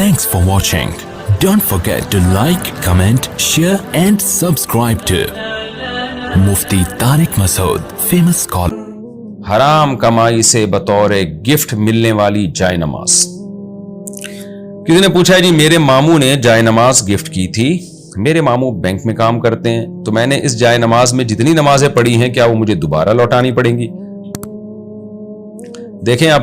Thanks for watching. Don't forget to like, comment, share and subscribe to Mufti Tariq Masood, famous scholar. حرام کمائی سے بطور gift ملنے والی جائے نماز. کسی نے پوچھا ہے جی میرے ماموں نے جائے نماز گفٹ کی تھی. میرے ماموں بینک میں کام کرتے ہیں تو میں نے اس جائے نماز میں جتنی نمازیں پڑھی ہیں کیا وہ مجھے دوبارہ لوٹانی پڑیں گی؟ دیکھیں اب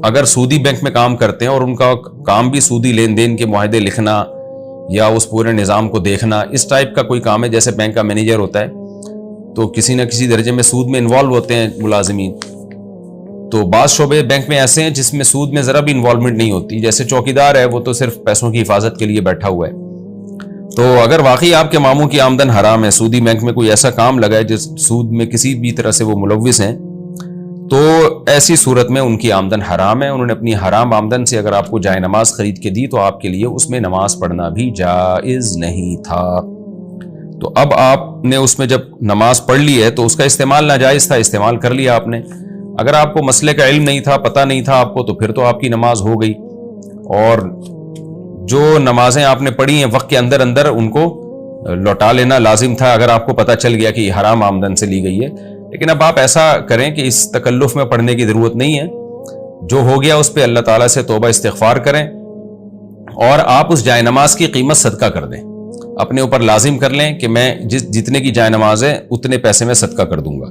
اگر سودی بینک میں کام کرتے ہیں اور ان کا کام بھی سودی لین دین کے معاہدے لکھنا یا اس پورے نظام کو دیکھنا اس ٹائپ کا کوئی کام ہے جیسے بینک کا مینیجر ہوتا ہے تو کسی نہ کسی درجے میں سود میں انوالو ہوتے ہیں ملازمین. تو بعض شعبے بینک میں ایسے ہیں جس میں سود میں ذرا بھی انوالومنٹ نہیں ہوتی. جیسے چوکیدار ہے وہ تو صرف پیسوں کی حفاظت کے لیے بیٹھا ہوا ہے. تو اگر واقعی آپ کے ماموں کی آمدن حرام ہے, سودی بینک میں کوئی ایسا کام لگا ہے جس سود میں کسی بھی طرح سے وہ ملوث ہیں, تو ایسی صورت میں ان کی آمدن حرام ہے. انہوں نے اپنی حرام آمدن سے اگر آپ کو جائے نماز خرید کے دی تو آپ کے لیے اس میں نماز پڑھنا بھی جائز نہیں تھا. تو اب آپ نے اس میں جب نماز پڑھ لی ہے تو اس کا استعمال ناجائز تھا, استعمال کر لیا آپ نے. اگر آپ کو مسئلے کا علم نہیں تھا, پتہ نہیں تھا آپ کو, تو پھر تو آپ کی نماز ہو گئی. اور جو نمازیں آپ نے پڑھی ہیں وقت کے اندر اندر ان کو لوٹا لینا لازم تھا اگر آپ کو پتہ چل گیا کہ یہ حرام آمدن سے لی گئی ہے. لیکن اب آپ ایسا کریں کہ اس تکلف میں پڑھنے کی ضرورت نہیں ہے. جو ہو گیا اس پہ اللہ تعالیٰ سے توبہ استغفار کریں اور آپ اس جائے نماز کی قیمت صدقہ کر دیں. اپنے اوپر لازم کر لیں کہ میں جتنے کی جائے نماز ہے اتنے پیسے میں صدقہ کر دوں گا.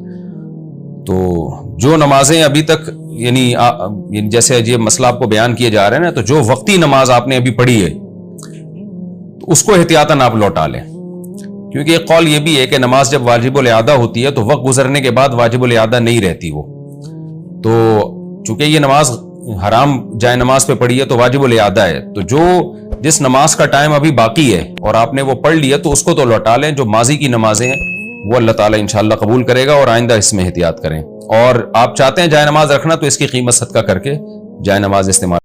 تو جو نمازیں ابھی تک یعنی جیسے یہ مسئلہ آپ کو بیان کیے جا رہے ہیں نا, تو جو وقتی نماز آپ نے ابھی پڑھی ہے اس کو احتیاطاً آپ لوٹا لیں. کیونکہ ایک قول یہ بھی ہے کہ نماز جب واجب الاعادہ ہوتی ہے تو وقت گزرنے کے بعد واجب الاعادہ نہیں رہتی وہ. تو چونکہ یہ نماز حرام جائے نماز پہ پڑھی ہے تو واجب الاعادہ ہے, تو جس نماز کا ٹائم ابھی باقی ہے اور آپ نے وہ پڑھ لیا تو اس کو تو لوٹا لیں. جو ماضی کی نمازیں ہیں وہ اللہ تعالیٰ انشاءاللہ قبول کرے گا اور آئندہ اس میں احتیاط کریں. اور آپ چاہتے ہیں جائے نماز رکھنا تو اس کی قیمت صدقہ کر کے جائے نماز استعمال